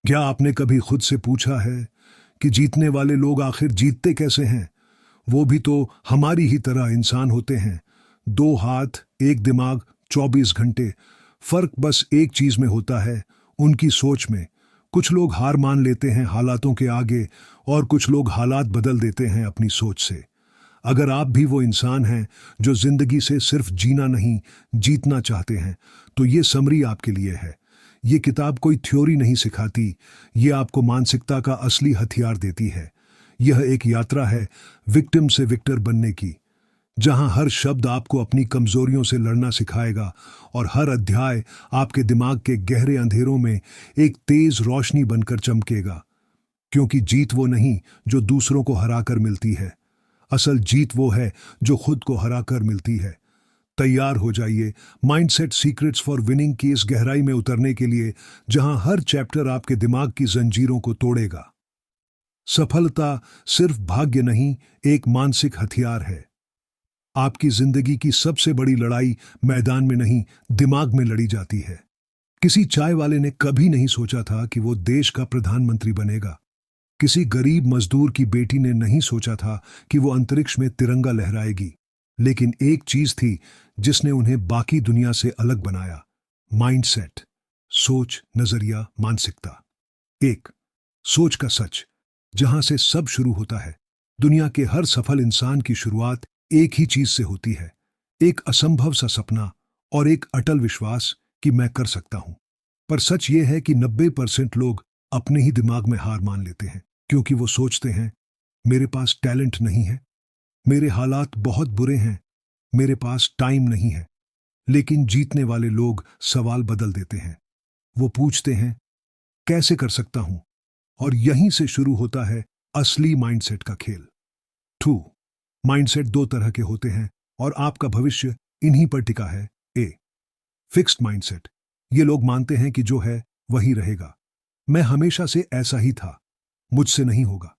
क्या आपने कभी खुद से पूछा है कि जीतने वाले लोग आखिर जीतते कैसे हैं? वो भी तो हमारी ही तरह इंसान होते हैं। दो हाथ, एक दिमाग, 24 घंटे। फर्क बस एक चीज में होता है, उनकी सोच में। कुछ लोग हार मान लेते हैं हालातों के आगे, और कुछ लोग हालात बदल देते हैं अपनी सोच से। अगर आप भी वो इंसान हैं जो जिंदगी से सिर्फ जीना नहीं, जीतना चाहते हैं, तो ये समरी आपके लिए है। ये किताब कोई थ्योरी नहीं सिखाती, ये आपको मानसिकता का असली हथियार देती है। यह एक यात्रा है विक्टिम से विक्टर बनने की, जहां हर शब्द आपको अपनी कमजोरियों से लड़ना सिखाएगा और हर अध्याय आपके दिमाग के गहरे अंधेरों में एक तेज रोशनी बनकर चमकेगा। क्योंकि जीत वो नहीं जो दूसरों को हराकर मिलती है, असल जीत वो है जो खुद को हराकर मिलती है। तैयार हो जाइए माइंडसेट सीक्रेट्स फॉर विनिंग की इस गहराई में उतरने के लिए, जहां हर चैप्टर आपके दिमाग की जंजीरों को तोड़ेगा। सफलता सिर्फ भाग्य नहीं, एक मानसिक हथियार है। आपकी जिंदगी की सबसे बड़ी लड़ाई मैदान में नहीं, दिमाग में लड़ी जाती है। किसी चाय वाले ने कभी नहीं सोचा था कि वो देश का प्रधानमंत्री बनेगा। किसी गरीब मजदूर की बेटी ने नहीं सोचा था कि वो अंतरिक्ष में तिरंगा लहराएगी। लेकिन एक चीज थी जिसने उन्हें बाकी दुनिया से अलग बनाया, माइंडसेट, सोच, नजरिया, मानसिकता। एक सोच का सच, जहां से सब शुरू होता है। दुनिया के हर सफल इंसान की शुरुआत एक ही चीज से होती है, एक असंभव सा सपना और एक अटल विश्वास कि मैं कर सकता हूं। पर सच यह है कि 90% लोग अपने ही दिमाग में हार मान लेते हैं, क्योंकि वो सोचते हैं मेरे पास टैलेंट नहीं है, मेरे हालात बहुत बुरे हैं, मेरे पास टाइम नहीं है। लेकिन जीतने वाले लोग सवाल बदल देते हैं। वो पूछते हैं कैसे कर सकता हूं? और यहीं से शुरू होता है असली माइंडसेट का खेल। 2 माइंडसेट दो तरह के होते हैं और आपका भविष्य इन्हीं पर टिका है। ए फिक्स्ड माइंडसेट, ये लोग मानते हैं कि जो है वही रहेगा। मैं हमेशा से ऐसा ही था, मुझसे नहीं होगा।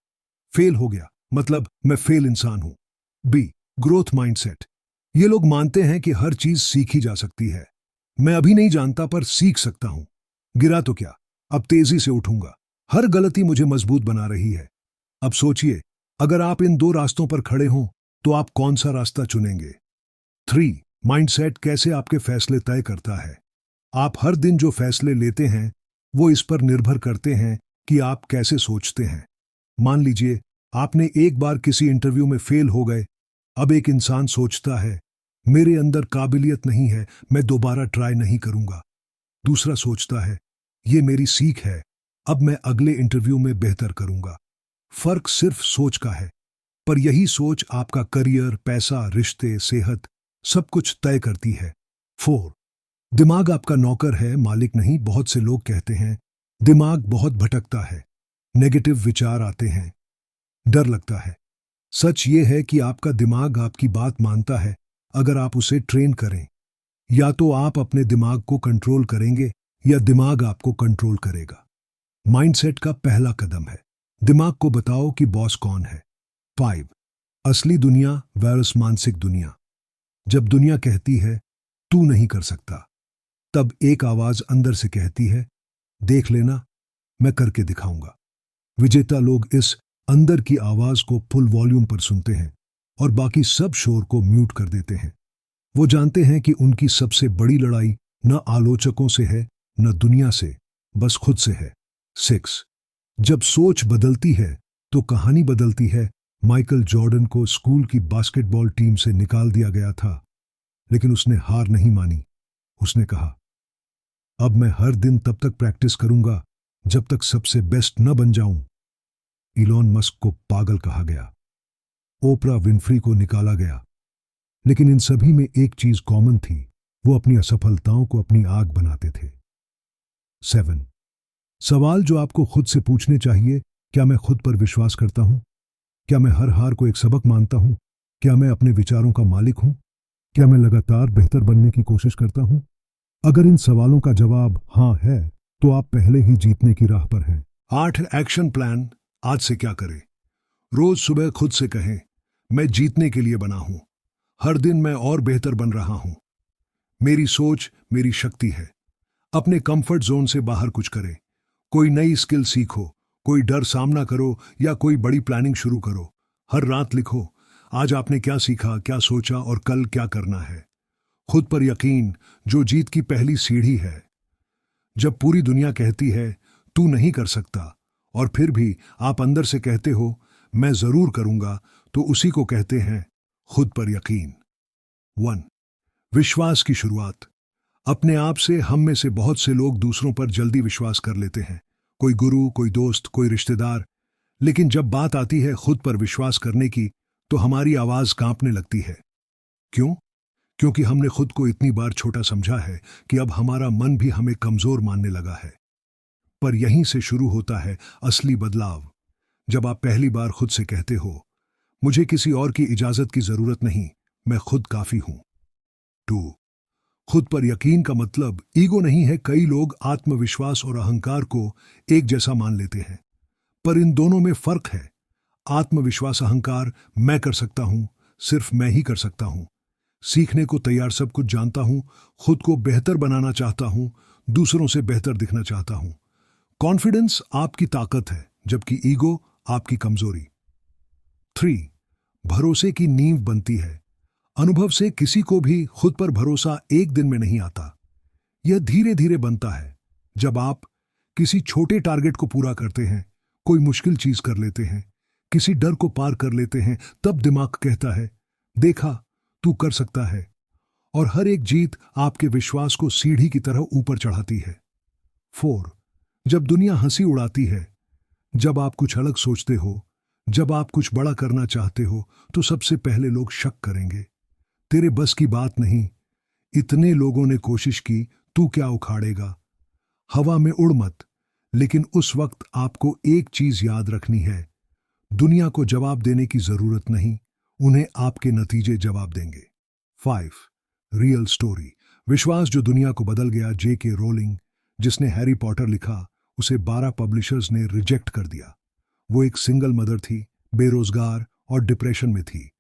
फेल हो गया मतलब मैं फेल इंसान हूं। बी ग्रोथ माइंडसेट, ये लोग मानते हैं कि हर चीज सीखी जा सकती है। मैं अभी नहीं जानता पर सीख सकता हूं। गिरा तो क्या, अब तेजी से उठूंगा। हर गलती मुझे मजबूत बना रही है। अब सोचिए, अगर आप इन दो रास्तों पर खड़े हों तो आप कौन सा रास्ता चुनेंगे? 3 माइंडसेट कैसे आपके फैसले तय करता है। आप हर दिन जो फैसले लेते हैं वो इस पर निर्भर करते हैं कि आप कैसे सोचते हैं। मान लीजिए आपने एक बार किसी इंटरव्यू में फेल हो गए। अब एक इंसान सोचता है मेरे अंदर काबिलियत नहीं है, मैं दोबारा ट्राई नहीं करूंगा। दूसरा सोचता है ये मेरी सीख है, अब मैं अगले इंटरव्यू में बेहतर करूंगा। फर्क सिर्फ सोच का है, पर यही सोच आपका करियर, पैसा, रिश्ते, सेहत सब कुछ तय करती है। 4 दिमाग आपका नौकर है, मालिक नहीं। बहुत से लोग कहते हैं दिमाग बहुत भटकता है, नेगेटिव विचार आते हैं, डर लगता है। सच ये है कि आपका दिमाग आपकी बात मानता है अगर आप उसे ट्रेन करें। या तो आप अपने दिमाग को कंट्रोल करेंगे या दिमाग आपको कंट्रोल करेगा। माइंडसेट का पहला कदम है दिमाग को बताओ कि बॉस कौन है। 5 असली दुनिया वर्सेस मानसिक दुनिया। जब दुनिया कहती है तू नहीं कर सकता, तब एक आवाज अंदर से कहती है देख लेना, मैं करके दिखाऊंगा। विजेता लोग इस अंदर की आवाज को फुल वॉल्यूम पर सुनते हैं और बाकी सब शोर को म्यूट कर देते हैं। वो जानते हैं कि उनकी सबसे बड़ी लड़ाई न आलोचकों से है, न दुनिया से, बस खुद से है। 6 जब सोच बदलती है तो कहानी बदलती है। माइकल जॉर्डन को स्कूल की बास्केटबॉल टीम से निकाल दिया गया था, लेकिन उसने हार नहीं मानी। उसने कहा अब मैं हर दिन तब तक प्रैक्टिस करूंगा जब तक सबसे बेस्ट न बन जाऊं। इलॉन मस्क को पागल कहा गया, ओपरा विनफ्री को निकाला गया, लेकिन इन सभी में एक चीज कॉमन थी, वो अपनी असफलताओं को अपनी आग बनाते थे। 7 सवाल जो आपको खुद से पूछने चाहिए, क्या मैं खुद पर विश्वास करता हूं? क्या मैं हर हार को एक सबक मानता हूं? क्या मैं अपने विचारों का मालिक हूं? क्या मैं लगातार बेहतर बनने की कोशिश करता हूं? अगर इन सवालों का जवाब हां है, तो आप पहले ही जीतने की राह पर हैं। 8 एक्शन प्लान आज से क्या करें। रोज सुबह खुद से कहें मैं जीतने के लिए बना हूं, हर दिन मैं और बेहतर बन रहा हूं। मेरी सोच मेरी शक्ति है। अपने कंफर्ट जोन से बाहर कुछ करें, कोई नई स्किल सीखो, कोई डर सामना करो या कोई बड़ी प्लानिंग शुरू करो। हर रात लिखो, आज आपने क्या सीखा, क्या सोचा और कल क्या करना है। खुद पर यकीन जो जीत की पहली सीढ़ी है। जब पूरी दुनिया कहती है तू नहीं कर सकता और फिर भी आप अंदर से कहते हो मैं जरूर करूंगा, तो उसी को कहते हैं खुद पर यकीन। 1. विश्वास की शुरुआत। अपने आप से हम में से बहुत से लोग दूसरों पर जल्दी विश्वास कर लेते हैं, कोई गुरु, कोई दोस्त, कोई रिश्तेदार। लेकिन जब बात आती है खुद पर विश्वास करने की, तो हमारी आवाज कांपने लगती है। क्यों? क्योंकि हमने खुद को इतनी बार छोटा समझा है कि अब हमारा मन भी हमें कमजोर मानने लगा है। पर यहीं से शुरू होता है असली बदलाव। जब आप पहली बार खुद से कहते हो मुझे किसी और की इजाजत की जरूरत नहीं, मैं खुद काफी हूं। 2. खुद पर यकीन का मतलब ईगो नहीं है। कई लोग आत्मविश्वास और अहंकार को एक जैसा मान लेते हैं, पर इन दोनों में फर्क है। आत्मविश्वास अहंकार, मैं कर सकता हूं, सिर्फ मैं ही कर सकता हूं, सीखने को तैयार, सब कुछ जानता हूं, खुद को बेहतर बनाना चाहता हूं, दूसरों से बेहतर दिखना चाहता हूं। कॉन्फिडेंस आपकी ताकत है, जबकि ईगो आपकी कमजोरी। 3. भरोसे की नींव बनती है। अनुभव से किसी को भी खुद पर भरोसा एक दिन में नहीं आता। यह धीरे धीरे बनता है। जब आप किसी छोटे टारगेट को पूरा करते हैं, कोई मुश्किल चीज कर लेते हैं, किसी डर को पार कर लेते हैं, तब दिमाग कहता है देखा, तू कर सकता है। और हर एक जीत आपके विश्वास को सीढ़ी की तरह ऊपर चढ़ाती है। 4. जब दुनिया हंसी उड़ाती है, जब आप कुछ अलग सोचते हो, जब आप कुछ बड़ा करना चाहते हो, तो सबसे पहले लोग शक करेंगे, तेरे बस की बात नहीं, इतने लोगों ने कोशिश की, तू क्या उखाड़ेगा। हवा में उड़ मत। लेकिन उस वक्त आपको एक चीज याद रखनी है, दुनिया को जवाब देने की जरूरत नहीं, उन्हें आपके नतीजे जवाब देंगे। 5. Real story. विश्वास जो दुनिया को बदल गया। J.K. रोलिंग, जिसने हैरी पॉटर लिखा, उसे 12 पब्लिशर्स ने रिजेक्ट कर दिया। वो एक सिंगल मदर थी, बेरोजगार और डिप्रेशन में थी,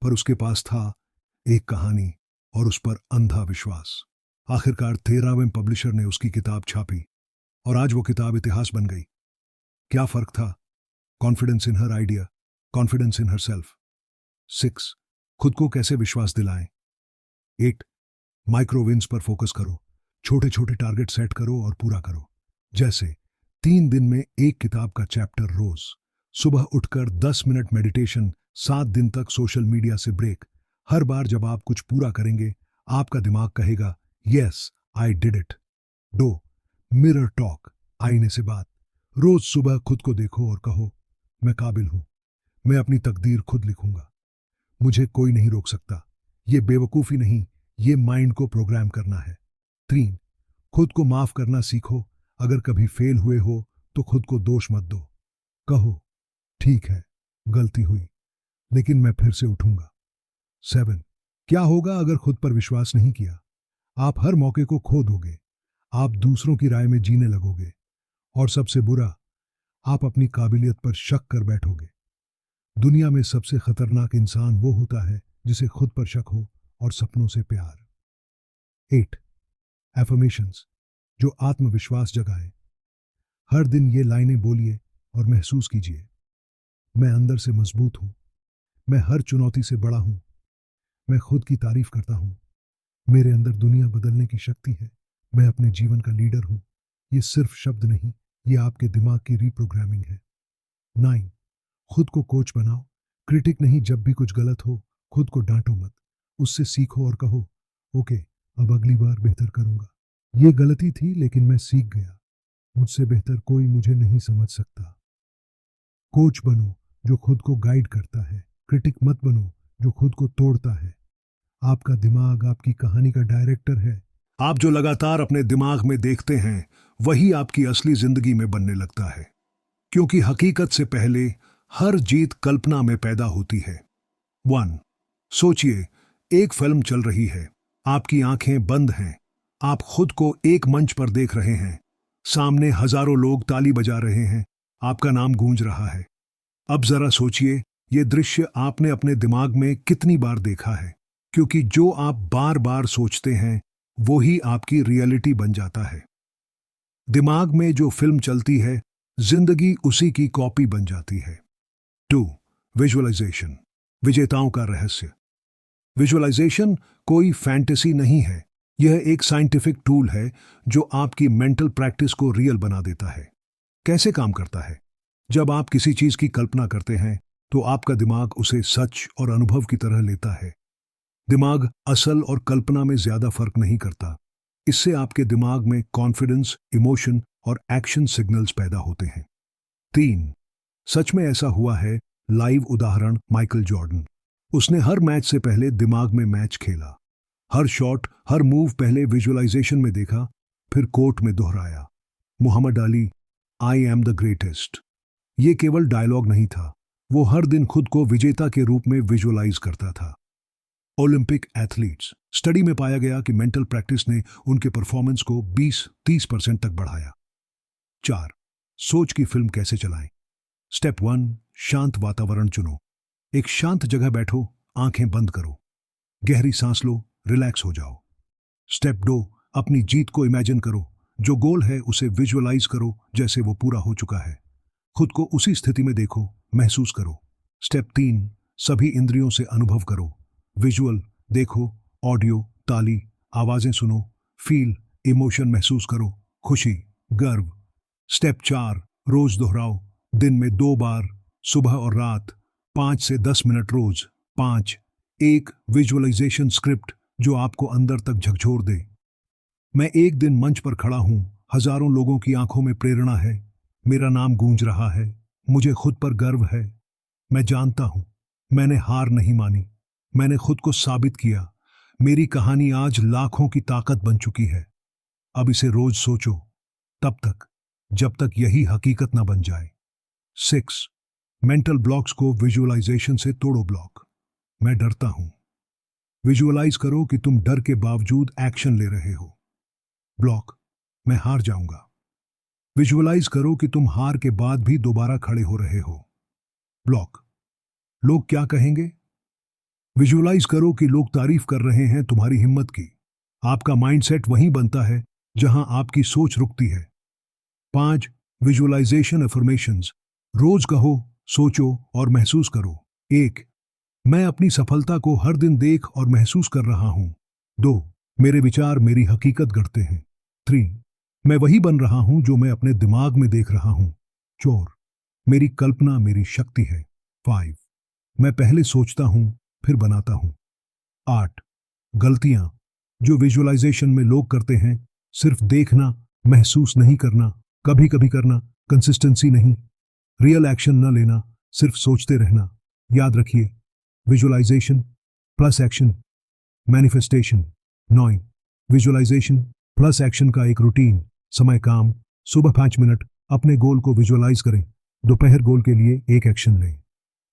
पर उसके पास था एक कहानी और उस पर अंधा विश्वास। आखिरकार 13वें पब्लिशर ने उसकी किताब छापी और आज वो किताब इतिहास बन गई। क्या फर्क था? Confidence in her idea, confidence in her self. 6. खुद को कैसे विश्वास दिलाएं। 8. माइक्रो विन्स पर फोकस करो। छोटे छोटे टारगेट सेट करो और पूरा करो। जैसे 3 दिन में एक किताब का चैप्टर रोज, सुबह उठकर 10 मिनट मेडिटेशन, 7 दिन तक सोशल मीडिया से ब्रेक। हर बार जब आप कुछ पूरा करेंगे, आपका दिमाग कहेगा yes I did it. 2. Mirror talk, आईने से बात। रोज सुबह खुद को देखो और कहो मैं काबिल हूं, मैं अपनी तकदीर खुद लिखूंगा, मुझे कोई नहीं रोक सकता। ये बेवकूफी नहीं, ये माइंड को प्रोग्राम करना है। 3. खुद को माफ करना सीखो। अगर कभी फेल हुए हो तो खुद को दोष मत दो, कहो ठीक है, गलती हुई, लेकिन मैं फिर से उठूंगा। 7. क्या होगा अगर खुद पर विश्वास नहीं किया? आप हर मौके को खो दोगे, आप दूसरों की राय में जीने लगोगे और सबसे बुरा, आप अपनी काबिलियत पर शक कर बैठोगे। दुनिया में सबसे खतरनाक इंसान वो होता है जिसे खुद पर शक हो और सपनों से प्यार। 8. एफर्मेशंस, जो आत्मविश्वास जगाए। हर दिन ये लाइनें बोलिए और महसूस कीजिए, मैं अंदर से मजबूत हूं, मैं हर चुनौती से बड़ा हूं, मैं खुद की तारीफ करता हूं, मेरे अंदर दुनिया बदलने की शक्ति है, मैं अपने जीवन का लीडर हूं। ये सिर्फ शब्द नहीं, ये आपके दिमाग की रीप्रोग्रामिंग है। 9. खुद को कोच बनाओ। क्रिटिक नहीं, जब भी कुछ गलत हो खुद को डांटो मत, उससे सीखो और कहो ओके, अब अगली बार बेहतर करूंगा। ये गलती थी लेकिन मैं सीख गया, मुझसे बेहतर कोई मुझे नहीं समझ सकता। कोच बनो जो खुद को गाइड करता है, क्रिटिक मत बनो जो खुद को तोड़ता है। आपका दिमाग आपकी कहानी का डायरेक्टर है। आप जो लगातार अपने दिमाग में देखते हैं, वही आपकी असली जिंदगी में बनने लगता है, क्योंकि हकीकत से पहले हर जीत कल्पना में पैदा होती है। 1. सोचिए, एक फिल्म चल रही है, आपकी आंखें बंद हैं, आप खुद को एक मंच पर देख रहे हैं, सामने हजारों लोग ताली बजा रहे हैं, आपका नाम गूंज रहा है। अब जरा सोचिए, ये दृश्य आपने अपने दिमाग में कितनी बार देखा है, क्योंकि जो आप बार बार सोचते हैं वो ही आपकी रियलिटी बन जाता है। दिमाग में जो फिल्म चलती है, जिंदगी उसी की कॉपी बन जाती है। 2. विजुअलाइजेशन, विजेताओं का रहस्य। विजुअलाइजेशन कोई फैंटेसी नहीं है, यह एक साइंटिफिक टूल है जो आपकी मेंटल प्रैक्टिस को रियल बना देता है। कैसे काम करता है? जब आप किसी चीज की कल्पना करते हैं तो आपका दिमाग उसे सच और अनुभव की तरह लेता है। दिमाग असल और कल्पना में ज्यादा फर्क नहीं करता। इससे आपके दिमाग में कॉन्फिडेंस, इमोशन और एक्शन सिग्नल्स पैदा होते हैं। 3. सच में ऐसा हुआ है। लाइव उदाहरण माइकल जॉर्डन। उसने हर मैच से पहले दिमाग में मैच खेला। हर शॉट, हर मूव पहले विजुअलाइजेशन में देखा, फिर कोर्ट में दोहराया। Muhammad Ali, I am the greatest. ये केवल डायलॉग नहीं था, वो हर दिन खुद को विजेता के रूप में विजुअलाइज करता था। ओलंपिक एथलीट्स, स्टडी में पाया गया कि मेंटल प्रैक्टिस ने उनके परफॉर्मेंस को 20-30% तक बढ़ाया। 4. सोच की फिल्म कैसे चलाएं। स्टेप 1. शांत वातावरण चुनो। एक शांत जगह बैठो, आंखें बंद करो, गहरी सांस लो, रिलैक्स हो जाओ। स्टेप 2. अपनी जीत को इमेजिन करो। जो गोल है उसे विजुअलाइज करो जैसे वो पूरा हो चुका है। खुद को उसी स्थिति में देखो, महसूस करो। स्टेप 3. सभी इंद्रियों से अनुभव करो। विजुअल देखो, ऑडियो, ताली, आवाजें सुनो, फील, इमोशन महसूस करो, खुशी, गर्व। स्टेप 4. रोज दोहराओ, दिन में 2 बार, सुबह और रात, 5 से 10 मिनट रोज। 5. एक विजुअलाइजेशन स्क्रिप्ट जो आपको अंदर तक झकझोर दे। मैं एक दिन मंच पर खड़ा हूं, हजारों लोगों की आंखों में प्रेरणा है, मेरा नाम गूंज रहा है, मुझे खुद पर गर्व है। मैं जानता हूं, मैंने हार नहीं मानी, मैंने खुद को साबित किया, मेरी कहानी आज लाखों की ताकत बन चुकी है। अब इसे रोज सोचो, तब तक जब तक यही हकीकत ना बन जाए। 6. मेंटल ब्लॉक्स को विजुअलाइजेशन से तोड़ो। ब्लॉक, मैं डरता हूं। विजुअलाइज करो कि तुम डर के बावजूद एक्शन ले रहे हो। ब्लॉक, मैं हार जाऊंगा। विजुअलाइज करो कि तुम हार के बाद भी दोबारा खड़े हो रहे हो। ब्लॉक, लोग क्या कहेंगे। विजुअलाइज करो कि लोग तारीफ कर रहे हैं तुम्हारी हिम्मत की। आपका माइंडसेट वहीं बनता है जहां आपकी सोच रुकती है। 5. विजुअलाइजेशन अफर्मेशंस, रोज कहो, सोचो और महसूस करो। 1. मैं अपनी सफलता को हर दिन देख और महसूस कर रहा हूं। 2. मेरे विचार मेरी हकीकत गढ़ते हैं। 3. मैं वही बन रहा हूं जो मैं अपने दिमाग में देख रहा हूं। 4. मेरी कल्पना मेरी शक्ति है। 5. मैं पहले सोचता हूं फिर बनाता हूं। 8. गलतियां जो विजुअलाइजेशन में लोग करते हैं, सिर्फ देखना, महसूस नहीं करना, कभी कभी करना, कंसिस्टेंसी नहीं, रियल एक्शन न लेना, सिर्फ सोचते रहना। याद रखिए, visualisation plus action, manifestation. 9. Visualisation plus action का एक रूटीन। समय काम, सुबह 5 मिनट अपने गोल को विजुअलाइज करें, दोपहर गोल के लिए एक एक्शन लें,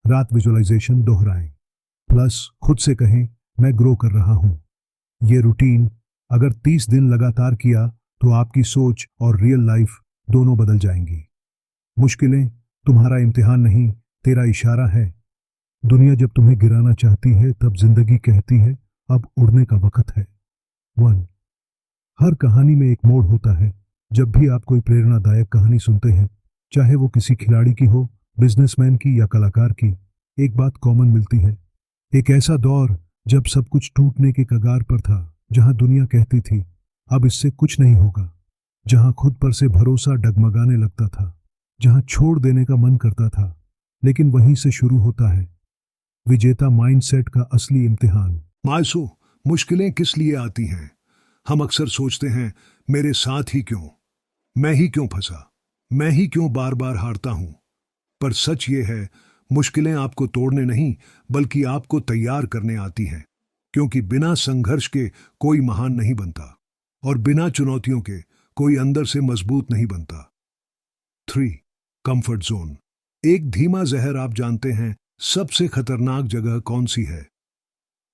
रात विजुअलाइजेशन दोहराएं, प्लस खुद से कहें मैं ग्रो कर रहा हूं। ये रूटीन अगर 30 दिन लगातार किया तो आपकी सोच और रियल लाइफ दोनों बदल जाएंगी। मुश्किलें तुम्हारा इम्तिहान नहीं, तेरा इशारा है। दुनिया जब तुम्हें गिराना चाहती है तब जिंदगी कहती है अब उड़ने का वक्त है। 1. हर कहानी में एक मोड़ होता है। जब भी आप कोई प्रेरणादायक कहानी सुनते हैं, चाहे वो किसी खिलाड़ी की हो, बिजनेसमैन की या कलाकार की, एक बात कॉमन मिलती है। एक ऐसा दौर जब सब कुछ टूटने के कगार पर था, जहां दुनिया कहती थी अब इससे कुछ नहीं होगा, जहां खुद पर से भरोसा डगमगाने लगता था, जहां छोड़ देने का मन करता था। लेकिन वहीं से शुरू होता है विजेता माइंडसेट का असली इम्तिहान। मायसू, मुश्किलें किस लिए आती हैं? हम अक्सर सोचते हैं मेरे साथ ही क्यों, मैं ही क्यों फंसा, मैं ही क्यों बार बार हारता हूं। पर सच ये है, मुश्किलें आपको तोड़ने नहीं बल्कि आपको तैयार करने आती हैं, क्योंकि बिना संघर्ष के कोई महान नहीं बनता और बिना चुनौतियों के कोई अंदर से मजबूत नहीं बनता। 3. कंफर्ट जोन, एक धीमा जहर। आप जानते हैं सबसे खतरनाक जगह कौन सी है?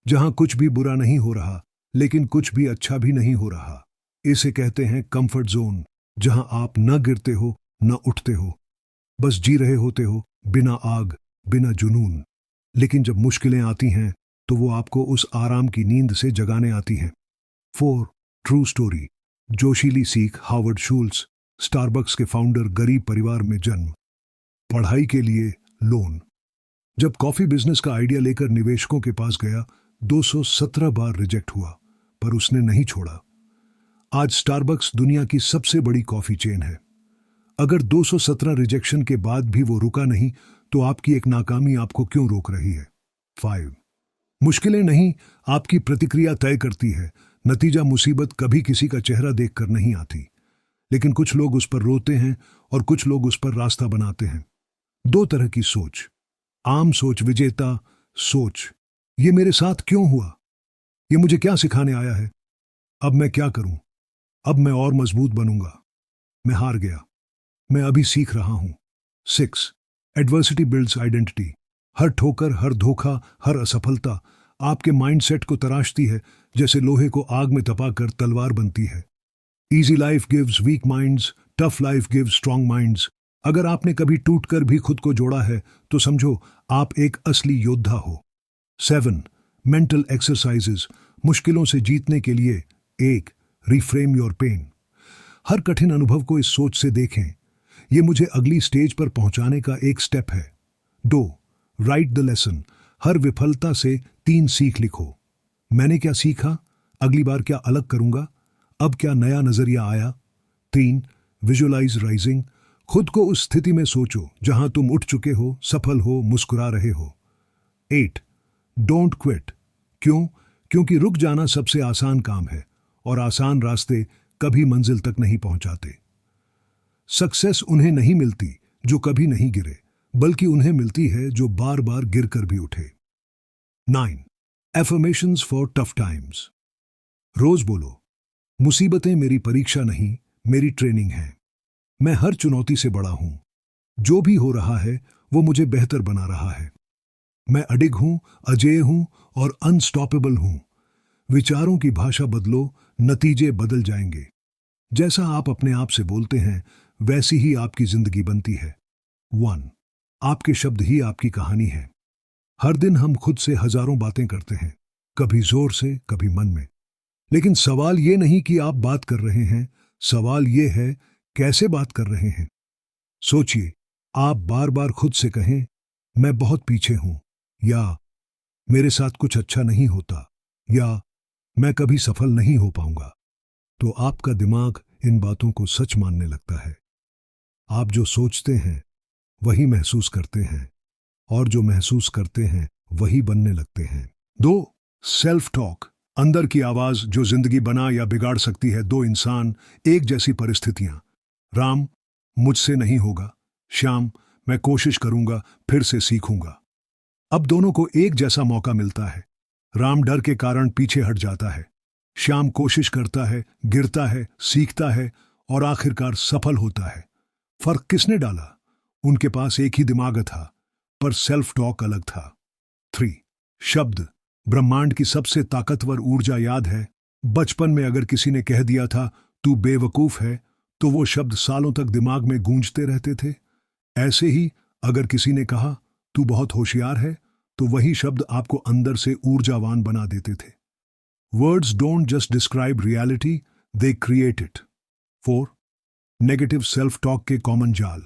जहां कुछ भी बुरा नहीं हो रहा लेकिन कुछ भी अच्छा भी नहीं हो रहा। इसे कहते हैं कंफर्ट जोन, जहां आप न गिरते हो न उठते हो, बस जी रहे होते हो, बिना आग, बिना जुनून। लेकिन जब मुश्किलें आती हैं तो वो आपको उस आराम की नींद से जगाने आती हैं। 4. ट्रू स्टोरी, जोशीली सीख। हावर्ड शूल्स, स्टारबक्स के फाउंडर, गरीब परिवार में जन्म, पढ़ाई के लिए लोन। जब कॉफी बिजनेस का आइडिया लेकर निवेशकों के पास गया, 217 बार रिजेक्ट हुआ, पर उसने नहीं छोड़ा। आज स्टारबक्स दुनिया की सबसे बड़ी कॉफी चेन है। अगर 217 रिजेक्शन के बाद भी वो रुका नहीं, तो आपकी एक नाकामी आपको क्यों रोक रही है? 5 मुश्किलें नहीं, आपकी प्रतिक्रिया तय करती है। नतीजा, मुसीबत कभी किसी का चेहरा देखकर नहीं आती, लेकिन कुछ लोग उस पर रोते हैं और कुछ लोग उस पर रास्ता बनाते हैं। 2 तरह की सोच। आम सोच, विजेता सोच, ये मेरे साथ क्यों हुआ, ये मुझे क्या सिखाने आया है, अब मैं क्या करूं, अब मैं और मजबूत बनूंगा, मैं हार गया, मैं अभी सीख रहा हूं। 6 एडवर्सिटी बिल्ड्स आइडेंटिटी। हर ठोकर, हर धोखा, हर असफलता आपके माइंडसेट को तराशती है, जैसे लोहे को आग में तपाकर तलवार बनती है। Easy life gives weak minds, tough life gives strong minds. अगर आपने कभी टूटकर भी खुद को जोड़ा है, तो समझो आप एक असली योद्धा हो। 7 मेंटल एक्सरसाइजेस। मुश्किलों से जीतने के लिए 1 रिफ्रेम योर पेन। हर कठिन अनुभव को इस सोच से देखें, यह मुझे अगली स्टेज पर पहुंचाने का एक स्टेप है। 2 राइट द लेसन। हर विफलता से 3 सीख लिखो। मैंने क्या सीखा, अगली बार क्या अलग करूंगा, अब क्या नया नजरिया आया। 3 विजुअलाइज राइजिंग। खुद को उस स्थिति में सोचो जहां तुम उठ चुके हो, सफल हो, मुस्कुरा रहे हो। 8 डोंट क्विट। क्यों? क्योंकि रुक जाना सबसे आसान काम है, और आसान रास्ते कभी मंजिल तक नहीं पहुंचाते। सक्सेस उन्हें नहीं मिलती जो कभी नहीं गिरे, बल्कि उन्हें मिलती है जो बार बार गिरकर भी उठे। 9 एफर्मेशंस फॉर टफ टाइम्स। रोज बोलो, मुसीबतें मेरी परीक्षा नहीं, मेरी ट्रेनिंग है। मैं हर चुनौती से बड़ा हूं। जो भी हो रहा है वो मुझे बेहतर बना रहा है। मैं अडिग हूं, अजेय हूं और अनस्टॉपेबल हूं। विचारों की भाषा बदलो, नतीजे बदल जाएंगे। जैसा आप अपने आप से बोलते हैं, वैसी ही आपकी जिंदगी बनती है। 1 आपके शब्द ही आपकी कहानी है। हर दिन हम खुद से हजारों बातें करते हैं, कभी जोर से, कभी मन में। लेकिन सवाल ये नहीं कि आप बात कर रहे हैं, सवाल ये है कैसे बात कर रहे हैं। सोचिए, आप बार बार खुद से कहें, मैं बहुत पीछे हूं, या मेरे साथ कुछ अच्छा नहीं होता, या मैं कभी सफल नहीं हो पाऊंगा, तो आपका दिमाग इन बातों को सच मानने लगता है। आप जो सोचते हैं वही महसूस करते हैं, और जो महसूस करते हैं वही बनने लगते हैं। 2 सेल्फ टॉक। अंदर की आवाज जो जिंदगी बना या बिगाड़ सकती है। 2 इंसान, एक जैसी परिस्थितियां। राम, मुझसे नहीं होगा। श्याम, मैं कोशिश करूंगा, फिर से सीखूंगा। अब दोनों को एक जैसा मौका मिलता है। राम डर के कारण पीछे हट जाता है। श्याम कोशिश करता है, गिरता है, सीखता है और आखिरकार सफल होता है। फर्क किसने डाला? उनके पास एक ही दिमाग था, पर सेल्फ टॉक अलग था। 3 शब्द। ब्रह्मांड की सबसे ताकतवर ऊर्जा याद है? बचपन में अगर किसी ने कह दिया था तू बेवकूफ है, तो वो शब्द सालों तक दिमाग में गूंजते रहते थे। ऐसे ही अगर किसी ने कहा तू बहुत होशियार है, तो वही शब्द आपको अंदर से ऊर्जावान बना देते थे। Words don't just describe reality, they create it. 4 negative self talk के कॉमन जाल।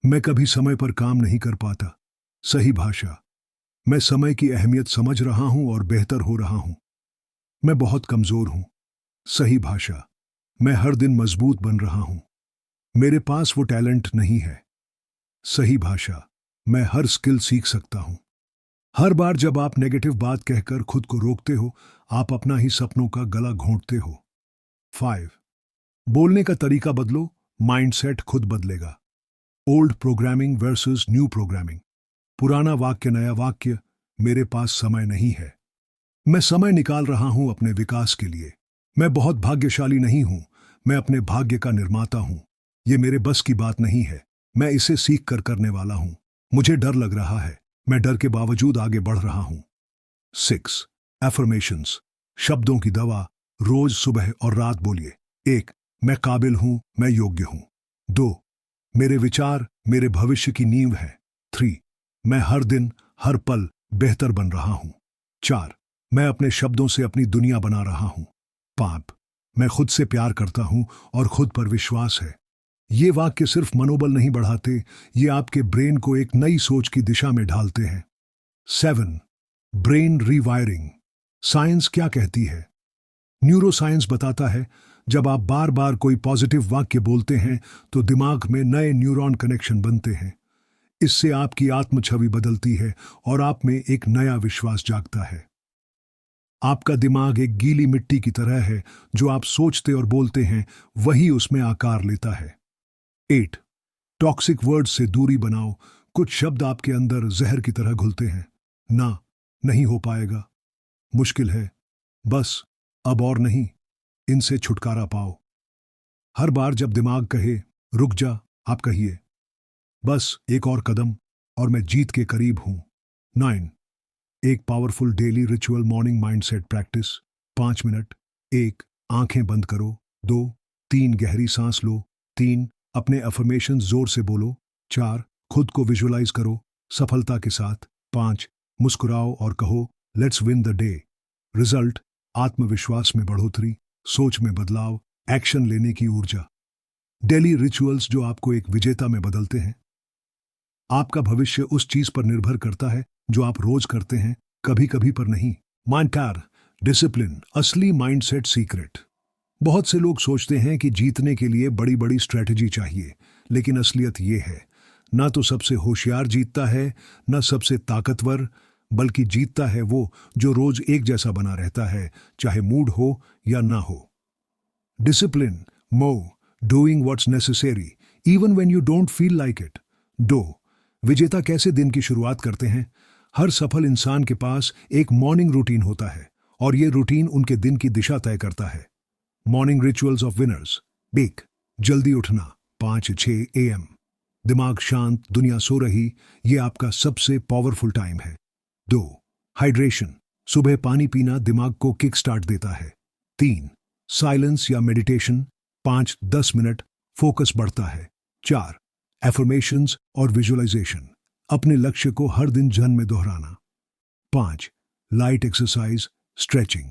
मैं कभी समय पर काम नहीं कर पाता। सही भाषा, मैं समय की अहमियत समझ रहा हूं और बेहतर हो रहा हूं। मैं बहुत कमजोर हूं। सही भाषा, मैं हर दिन मजबूत बन रहा हूं। मेरे पास वो टैलेंट नहीं है। सही भाषा, मैं हर स्किल सीख सकता हूं। हर बार जब आप नेगेटिव बात कहकर खुद को रोकते हो, आप अपना ही सपनों का गला घोंटते हो। 5 बोलने का तरीका बदलो, माइंडसेट खुद बदलेगा। Old programming versus new programming. पुराना वाक्य, नया वाक्य, मेरे पास समय नहीं है। मैं समय निकाल रहा हूं अपने विकास के लिए। मैं बहुत भाग्यशाली नहीं हूं, मैं अपने भाग्य का निर्माता हूं। ये मेरे बस की बात नहीं है, मैं इसे सीख कर करने वाला हूं। मुझे डर लग रहा है, मैं डर के बावजूद आगे बढ़ रहा हूं। 6 एफर्मेशंस। शब्दों की दवा। रोज सुबह और रात बोलिए। 1 मैं काबिल हूं, मैं योग्य हूं। 2 मेरे विचार मेरे भविष्य की नींव है। 3 मैं हर दिन हर पल बेहतर बन रहा हूं। 4 मैं अपने शब्दों से अपनी दुनिया बना रहा हूं। 5 मैं खुद से प्यार करता हूं और खुद पर विश्वास है। ये वाक्य सिर्फ मनोबल नहीं बढ़ाते, ये आपके ब्रेन को एक नई सोच की दिशा में ढालते हैं। 7. Brain rewiring. साइंस क्या कहती है? न्यूरोसाइंस बताता है, जब आप बार बार कोई पॉजिटिव वाक्य बोलते हैं तो दिमाग में नए न्यूरॉन कनेक्शन बनते हैं। इससे आपकी आत्म छवि बदलती है और आप में एक नया विश्वास जागता है। आपका दिमाग एक गीली मिट्टी की तरह है, जो आप सोचते और बोलते हैं वही उसमें आकार लेता है। 8. टॉक्सिक वर्ड्स से दूरी बनाओ। कुछ शब्द आपके अंदर जहर की तरह घुलते हैं। ना, नहीं हो पाएगा, मुश्किल है, बस, अब और नहीं। इनसे छुटकारा पाओ। हर बार जब दिमाग कहे रुक जा, आप कहिए बस एक और कदम और मैं जीत के करीब हूं। 9. एक powerful daily ritual morning mindset practice. 5 minute. 1. आंखें बंद करो। 2. 3. गहरी सांस लो। 3. अपने अफर्मेशन जोर से बोलो। 4. खुद को विजुअलाइज करो सफलता के साथ। 5. मुस्कुराओ और कहो let's win the day. Result: आत्मविश्वास में बढ़ोतरी, सोच में बदलाव, एक्शन लेने की ऊर्जा। डेली रिचुअल्स जो आपको एक विजेता में बदलते हैं। आपका भविष्य उस चीज पर निर्भर करता है जो आप रोज करते हैं, कभी कभी पर नहीं। माइंडकार डिसिप्लिन, असली माइंडसेट सीक्रेट। बहुत से लोग सोचते हैं कि जीतने के लिए बड़ी बड़ी स्ट्रेटजी चाहिए, लेकिन असलियत ये है, ना तो सबसे होशियार जीतता है, ना सबसे ताकतवर, बल्कि जीतता है वो जो रोज एक जैसा बना रहता है, चाहे मूड हो या ना हो। Discipline, doing what's necessary even when you don't feel like it. विजेता कैसे दिन की शुरुआत करते हैं? हर सफल इंसान के पास एक मॉर्निंग रूटीन होता है और ये रूटीन उनके दिन की दिशा तय करता है। Morning rituals of winners. 1. जल्दी उठना 5-6 AM। दिमाग शांत, दुनिया सो रही, ये आपका सबसे पावरफुल टाइम है। 2. हाइड्रेशन, सुबह पानी पीना दिमाग को किक स्टार्ट देता है। 3. साइलेंस या मेडिटेशन 5-10 मिनट, फोकस बढ़ता है। 4. एफर्मेशंस और विजुअलाइजेशन, अपने लक्ष्य को हर दिन जहन में दोहराना। 5. लाइट एक्सरसाइज, स्ट्रेचिंग,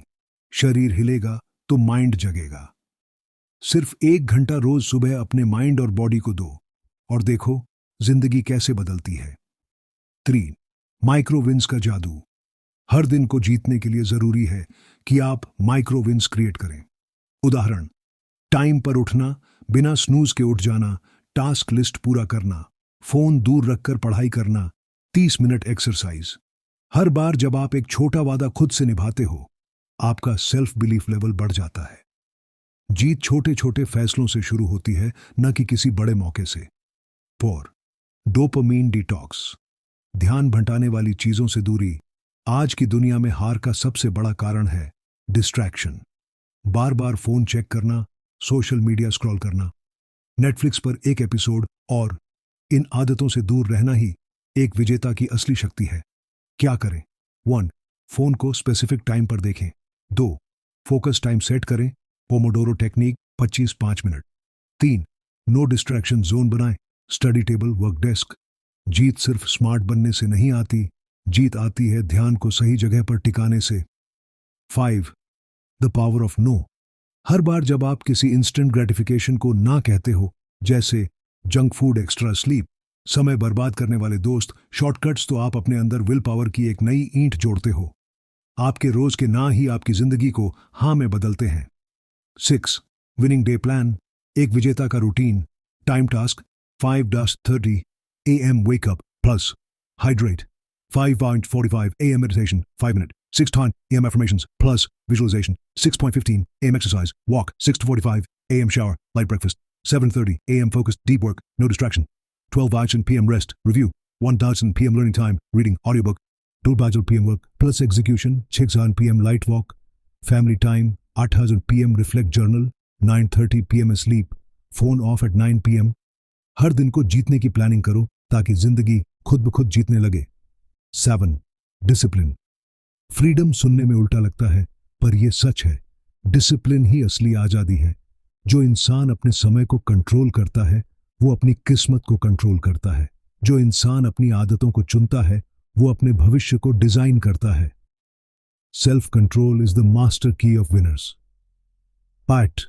शरीर हिलेगा तो माइंड जगेगा। सिर्फ 1 घंटा रोज सुबह अपने माइंड और बॉडी को दो और देखो जिंदगी कैसे बदलती है। 3. माइक्रो विन्स का जादू, हर दिन को जीतने के लिए जरूरी है कि आप माइक्रो विन्स क्रिएट करें। उदाहरण: टाइम पर उठना, बिना स्नूज के उठ जाना, टास्क लिस्ट पूरा करना, फोन दूर रखकर पढ़ाई करना, 30 मिनट एक्सरसाइज। हर बार जब आप एक छोटा वादा खुद से निभाते हो, आपका सेल्फ बिलीफ लेवल बढ़ जाता है। जीत छोटे छोटे फैसलों से शुरू होती है, न कि किसी बड़े मौके से। 4. डोपामीन डिटॉक्स, ध्यान भटकाने वाली चीजों से दूरी। आज की दुनिया में हार का सबसे बड़ा कारण है डिस्ट्रैक्शन। बार बार फोन चेक करना, सोशल मीडिया स्क्रॉल करना, नेटफ्लिक्स पर एक एपिसोड, और इन आदतों से दूर रहना ही एक विजेता की असली शक्ति है। क्या करें? 1. फोन को स्पेसिफिक टाइम पर देखें। 2. फोकस टाइम सेट करें, pomodoro technique 25-5 minute. 3. No distraction zone बनाएं, स्टडी टेबल, वर्क डेस्क। जीत सिर्फ स्मार्ट बनने से नहीं आती, जीत आती है ध्यान को सही जगह पर टिकाने से। 5. द पावर ऑफ नो, हर बार जब आप किसी इंस्टेंट ग्रेटिफिकेशन को ना कहते हो, जैसे जंक फूड, एक्स्ट्रा स्लीप, समय बर्बाद करने वाले दोस्त, शॉर्टकट्स, तो आप अपने अंदर विल पावर की एक नई ईंट जोड़ते हो। आपके रोज के ना ही आपकी जिंदगी को हाँ में बदलते हैं। 6. विनिंग डे प्लान, एक विजेता का routine. Time task: 5:30 AM wake up plus hydrate, 5:45 AM meditation 5 minute, 6:10 AM affirmations plus visualization, 6:15 AM exercise, walk, 6:45 AM shower, light breakfast, 7:30 AM focused deep work, no distraction, 12:00 PM rest, review, 1:00 PM learning time, reading, audiobook, 2:00 PM work plus execution, 6:00 PM light walk, family time, 8:00 PM reflect journal, 9:30 PM sleep, phone off at 9 PM। हर दिन को जीतने की planning करो ताकि जिंदगी खुद ब खुद जीतने लगे। 7. डिसिप्लिन, फ्रीडम सुनने में उल्टा लगता है, पर यह सच है। डिसिप्लिन ही असली आजादी है। जो इंसान अपने समय को कंट्रोल करता है, वो अपनी किस्मत को कंट्रोल करता है। जो इंसान अपनी आदतों को चुनता है, वो अपने भविष्य को डिजाइन करता है। Self control is the master key of winners. Part: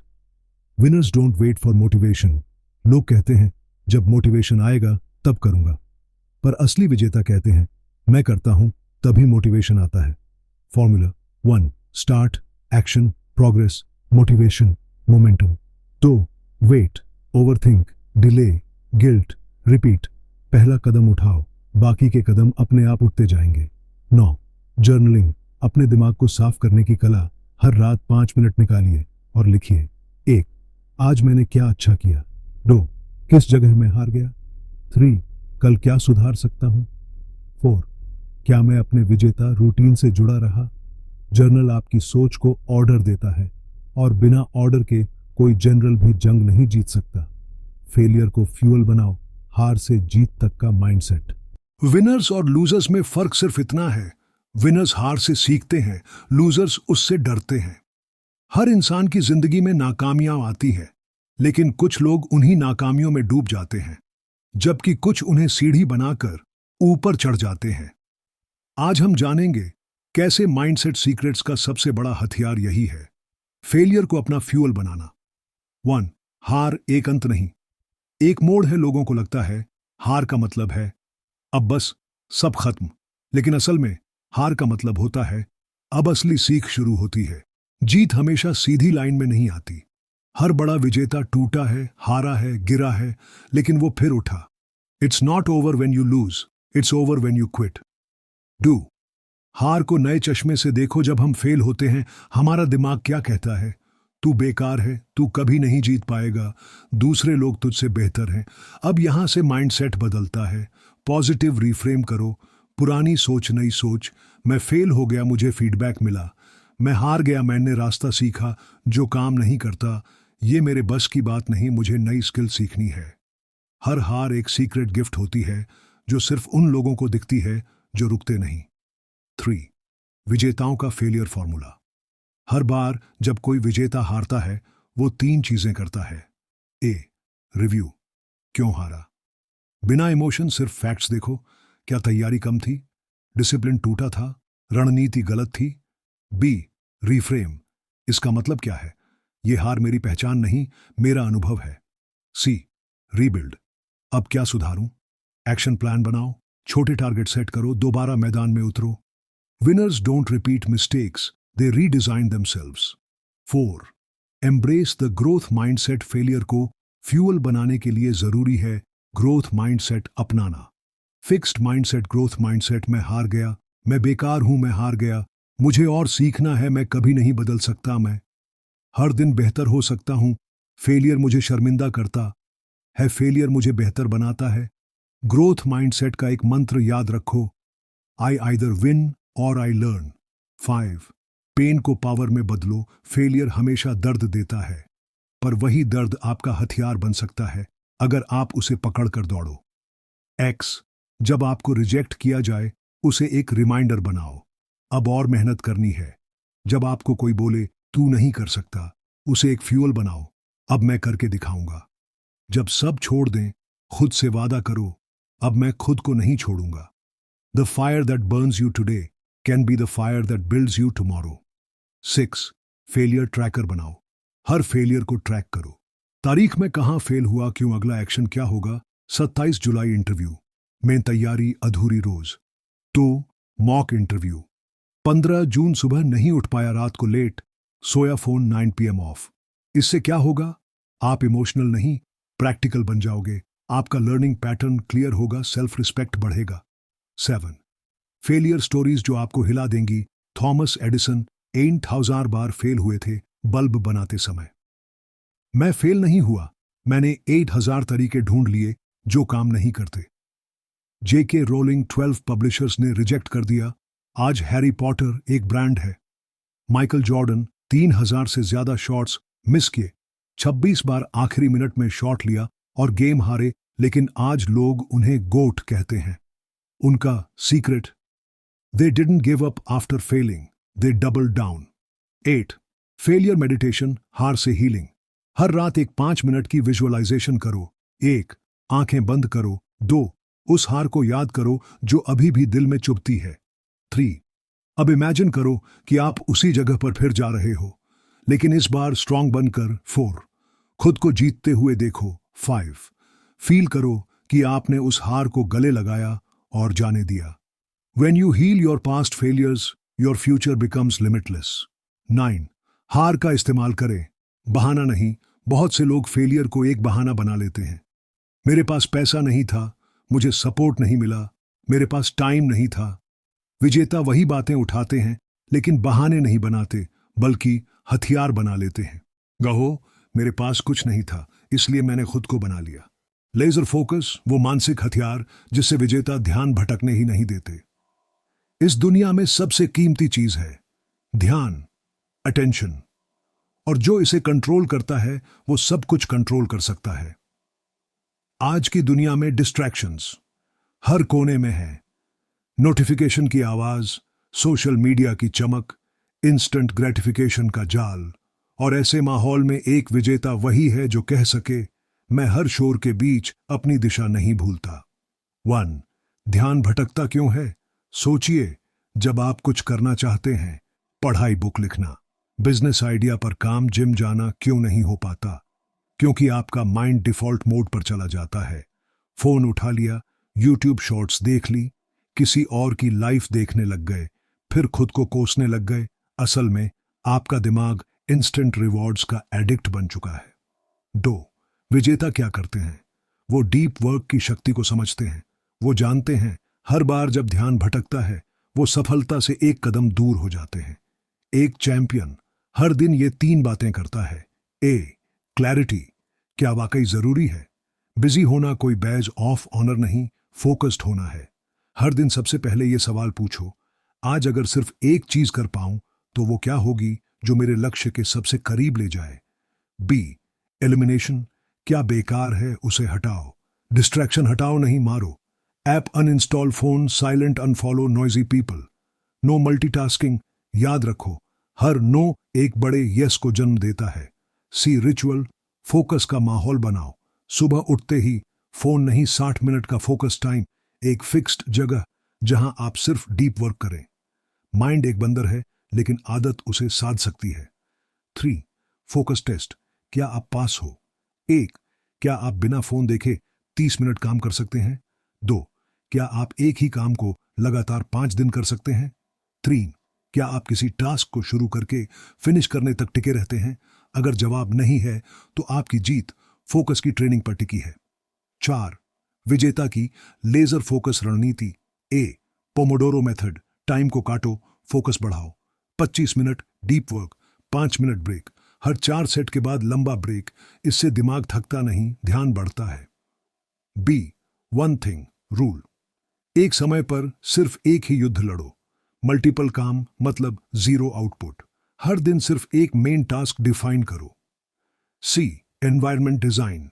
winners don't wait for motivation, लोग कहते हैं जब मोटिवेशन आएगा तब करूंगा, पर असली विजेता कहते हैं मैं करता हूं तभी मोटिवेशन आता है। Formula 1, start, action, progress, motivation, momentum. 2, wait, overthink, delay, guilt, repeat. पहला कदम उठाओ, बाकी के कदम अपने आप उठते जाएंगे। 9, जर्नलिंग, अपने दिमाग को साफ करने की कला। हर रात 5 मिनट निकालिए और लिखिए। 1, आज मैंने क्या अच्छा किया। 2, किस जगह मैं हार गया। 3, कल क्या सुधार सकता हूं। 4, क्या मैं अपने विजेता रूटीन से जुड़ा रहा। जर्नल आपकी सोच को ऑर्डर देता है और बिना ऑर्डर के कोई जनरल भी जंग नहीं जीत सकता। फेलियर को फ्यूल बनाओ, हार से जीत तक का माइंडसेट। विनर्स और लूजर्स में फर्क सिर्फ इतना है, विनर्स हार से सीखते हैं, लूजर्स उससे डरते हैं। हर इंसान की जिंदगी में नाकामियां आती हैं, लेकिन कुछ लोग उन्हीं नाकामियों में डूब जाते हैं, जबकि कुछ उन्हें सीढ़ी बनाकर ऊपर चढ़ जाते हैं। आज हम जानेंगे कैसे माइंडसेट सीक्रेट्स का सबसे बड़ा हथियार यही है, फेलियर को अपना फ्यूल बनाना। 1, हार एक अंत नहीं। एक मोड़ है, लोगों को लगता है हार का मतलब है अब बस सब खत्म, लेकिन असल में हार का मतलब होता है अब असली सीख शुरू होती है। जीत हमेशा सीधी लाइन में नहीं आती। हर बड़ा विजेता टूटा है, हारा है, गिरा है, लेकिन वो फिर उठा। It's not over when you lose, it's over when you quit. Do, हार को नए चश्मे से देखो। जब हम फेल होते हैं, हमारा दिमाग क्या कहता है? तू बेकार है, तू कभी नहीं जीत पाएगा, दूसरे लोग तुझसे बेहतर हैं। अब यहां से माइंडसेट बदलता है। पॉजिटिव रिफ्रेम करो, पुरानी सोच नई सोच। मैं फेल हो गया, मुझे फीडबैक मिला। मैं हार गया, मैंने रास्ता सीखा। जो काम नहीं करता ये मेरे बस की बात नहीं, मुझे नई स्किल सीखनी है। हर हार एक सीक्रेट गिफ्ट होती है जो सिर्फ उन लोगों को दिखती है जो रुकते नहीं। 3, विजेताओं का फेलियर फॉर्मूला। हर बार जब कोई विजेता हारता है, वो 3 चीजें करता है। ए, रिव्यू, क्यों हारा। बिना इमोशन, सिर्फ फैक्ट्स देखो। क्या तैयारी कम थी, डिसिप्लिन टूटा था, रणनीति गलत थी। बी, रिफ्रेम, इसका मतलब क्या है, ये हार मेरी पहचान नहीं, मेरा अनुभव है। सी, रीबिल्ड, अब क्या सुधारूं। एक्शन प्लान बनाओ, छोटे टारगेट सेट करो, दोबारा मैदान में उतरो। Winners don't repeat mistakes, they redesign themselves. 4, embrace the growth mindset. Failure को फ्यूल बनाने के लिए जरूरी है ग्रोथ माइंडसेट अपनाना। फिक्स्ड माइंडसेट, ग्रोथ माइंडसेट, मैं हार गया, मैं बेकार हूं, मैं हार गया, मुझे और सीखना है, मैं कभी नहीं बदल सकता, मैं हर दिन बेहतर हो सकता हूं। फेलियर मुझे शर्मिंदा करता है, फेलियर मुझे बेहतर बनाता है। ग्रोथ माइंडसेट का एक मंत्र याद रखो, आई आइदर विन और आई लर्न। 5, पेन को पावर में बदलो। फेलियर हमेशा दर्द देता है, पर वही दर्द आपका हथियार बन सकता है अगर आप उसे पकड़कर दौड़ो। एक्स, जब आपको रिजेक्ट किया जाए उसे एक रिमाइंडर बनाओ, अब और मेहनत करनी है। जब आपको कोई बोले तू नहीं कर सकता, उसे एक फ्यूल बनाओ, अब मैं करके दिखाऊंगा। जब सब छोड़ दें, खुद से वादा करो, अब मैं खुद को नहीं छोड़ूंगा। The fire that Burns you today can be the fire that builds you tomorrow. 6, failure tracker बनाओ। हर फेलियर को ट्रैक करो, तारीख में कहां फेल हुआ, क्यों, अगला एक्शन क्या होगा। 27 जुलाई इंटरव्यू में तैयारी अधूरी रोज। 2, मॉक इंटरव्यू। 15 जून सुबह नहीं उठ पाया, रात को लेट सोया, फोन 9 PM ऑफ। इससे क्या होगा, आप इमोशनल नहीं प्रैक्टिकल बन जाओगे, आपका लर्निंग पैटर्न क्लियर होगा, सेल्फ रिस्पेक्ट बढ़ेगा। 7, फेलियर स्टोरीज जो आपको हिला देंगी। थॉमस एडिसन 8000 बार फेल हुए थे बल्ब बनाते समय। मैं फेल नहीं हुआ, मैंने 8000 तरीके ढूंढ लिए जो काम नहीं करते। जेके रोलिंग 12 पब्लिशर्स ने रिजेक्ट कर दिया, आज हैरी पॉटर एक ब्रांड है। माइकल जॉर्डन 3000 से ज्यादा शॉट्स मिस किए, 26 बार आखिरी मिनट में शॉट लिया और गेम हारे, लेकिन आज लोग उन्हें गोट कहते हैं। उनका secret, they didn't give up after failing, they double down. 8, failure meditation, हार से हीलिंग। हर रात एक 5 मिनट की विजुअलाइजेशन करो। 1, आंखें बंद करो। 2, उस हार को याद करो जो अभी भी दिल में चुभती है। 3, अब इमेजिन करो कि आप उसी जगह पर फिर जा रहे हो, लेकिन इस बार स्ट्रांग बनकर। 4, खुद को जीतते हुए देखो। 5. फील करो कि आपने उस हार को गले लगाया और जाने दिया। When you heal your past failures, your future becomes limitless. 9. हार का इस्तेमाल करें, बहाना नहीं। बहुत से लोग फेलियर को एक बहाना बना लेते हैं। मेरे पास पैसा नहीं था, मुझे सपोर्ट नहीं मिला, मेरे पास टाइम नहीं था। विजेता वही बातें उठाते हैं लेकिन बहाने नहीं बनाते, बल्कि हथियार बना लेते हैं। कहो, मेरे पास कुछ नहीं था इसलिए मैंने खुद को बना लिया। लेजर फोकस वो मानसिक हथियार जिससे विजेता ध्यान भटकने ही नहीं देते। इस दुनिया में सबसे कीमती चीज है ध्यान, अटेंशन, और जो इसे कंट्रोल करता है वो सब कुछ कंट्रोल कर सकता है। आज की दुनिया में डिस्ट्रैक्शंस हर कोने में है। नोटिफिकेशन की आवाज, सोशल मीडिया की चमक, इंस्टेंट ग्रेटिफिकेशन का जाल, और ऐसे माहौल में एक विजेता वही है जो कह सके, मैं हर शोर के बीच अपनी दिशा नहीं भूलता। 1. ध्यान भटकता क्यों है? सोचिए, जब आप कुछ करना चाहते हैं, पढ़ाई, बुक लिखना, बिजनेस आइडिया पर काम, जिम जाना क्यों नहीं हो पाता? क्योंकि आपका माइंड डिफॉल्ट मोड पर चला जाता है। फोन उठा लिया, यूट्यूब शॉर्ट्स देख ली, किसी और की लाइफ देखने लग गए, फिर खुद को कोसने लग गए। असल में आपका दिमाग इंस्टेंट रिवॉर्ड्स का एडिक्ट बन चुका है। 2. विजेता क्या करते हैं? वो डीप वर्क की शक्ति को समझते हैं। वो जानते हैं हर बार जब ध्यान भटकता है वो सफलता से एक कदम दूर हो जाते हैं। एक चैंपियन हर दिन ये 3 बातें करता है। ए. क्लैरिटी, क्या वाकई जरूरी है? बिजी होना कोई बैज ऑफ ऑनर नहीं, फोकस्ड होना है। हर दिन सबसे पहले ये सवाल पूछो, आज अगर सिर्फ एक चीज कर पाऊं तो वो क्या होगी जो मेरे लक्ष्य के सबसे करीब ले जाए। बी. एलिमिनेशन, क्या बेकार है उसे हटाओ। डिस्ट्रैक्शन हटाओ नहीं, मारो। App uninstall, phone silent, unfollow noisy people. No multitasking, याद रखो हर नो एक बड़े यस को जन्म देता है। सी. रिचुअल, फोकस का माहौल बनाओ। सुबह उठते ही फोन नहीं, 60 मिनट का फोकस टाइम, एक फिक्स्ड जगह जहां आप सिर्फ डीप वर्क करें। माइंड एक बंदर है लेकिन आदत उसे साध सकती है। 3. फोकस टेस्ट, क्या आप पास हो? 1. क्या आप बिना फोन देखे 30 मिनट काम कर सकते हैं? 2. क्या आप एक ही काम को लगातार 5 दिन कर सकते हैं? 3. क्या आप किसी टास्क को शुरू करके फिनिश करने तक टिके रहते हैं? अगर जवाब नहीं है तो आपकी जीत फोकस की ट्रेनिंग पर टिकी है। 4. विजेता की लेजर फोकस रणनीति। ए. पोमोडोरो मेथड, टाइम को काटो, फोकस बढ़ाओ। 25 minute deep work, 5 minute break, हर 4 सेट के बाद लंबा ब्रेक। इससे दिमाग थकता नहीं, ध्यान बढ़ता है। बी. 1 थिंग रूल, एक समय पर सिर्फ एक ही युद्ध लड़ो। मल्टीपल काम मतलब जीरो आउटपुट। हर दिन सिर्फ एक मेन टास्क डिफाइन करो। सी. एनवायरनमेंट डिजाइन,